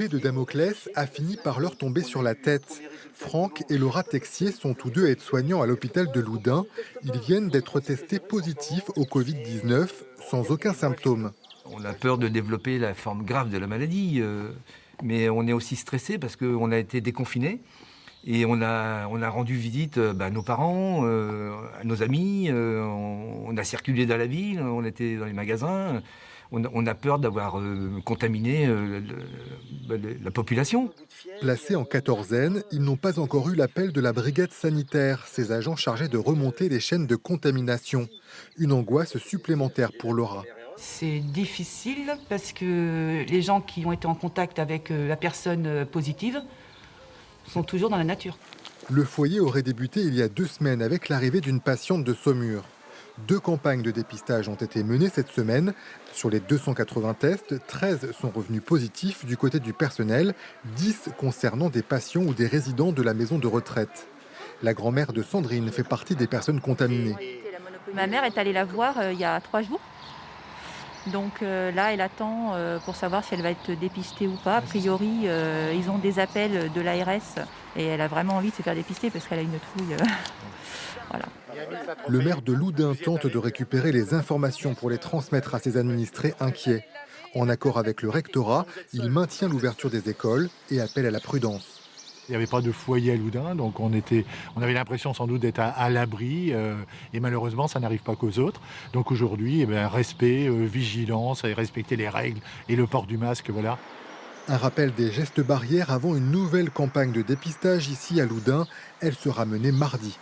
L'épée de Damoclès a fini par leur tomber sur la tête. Franck et Laura Texier sont tous deux aides-soignants à l'hôpital de Loudun. Ils viennent d'être testés positifs au Covid-19 sans aucun symptôme. On a peur de développer la forme grave de la maladie, mais on est aussi stressé parce qu'on a été déconfinés et on a rendu visite à nos parents, à nos amis, on a circulé dans la ville, on était dans les magasins. On a peur d'avoir contaminé la population. Placés en quatorzaine, ils n'ont pas encore eu l'appel de la brigade sanitaire, ces agents chargés de remonter les chaînes de contamination. Une angoisse supplémentaire pour Laura. C'est difficile parce que les gens qui ont été en contact avec la personne positive sont toujours dans la nature. Le foyer aurait débuté il y a 2 semaines avec l'arrivée d'une patiente de Saumur. 2 campagnes de dépistage ont été menées cette semaine. Sur les 280 tests, 13 sont revenus positifs du côté du personnel, 10 concernant des patients ou des résidents de la maison de retraite. La grand-mère de Sandrine fait partie des personnes contaminées. Ma mère est allée la voir il y a 3 jours. Donc là, elle attend pour savoir si elle va être dépistée ou pas. A priori, ils ont des appels de l'ARS et elle a vraiment envie de se faire dépister parce qu'elle a une trouille. Voilà. Le maire de Loudun tente de récupérer les informations pour les transmettre à ses administrés inquiets. En accord avec le rectorat, il maintient l'ouverture des écoles et appelle à la prudence. Il n'y avait pas de foyer à Loudun, donc on avait l'impression sans doute d'être à l'abri, et malheureusement ça n'arrive pas qu'aux autres. Donc aujourd'hui, respect, vigilance, et respecter les règles et le port du masque, voilà. Un rappel des gestes barrières avant une nouvelle campagne de dépistage ici à Loudun. Elle sera menée mardi.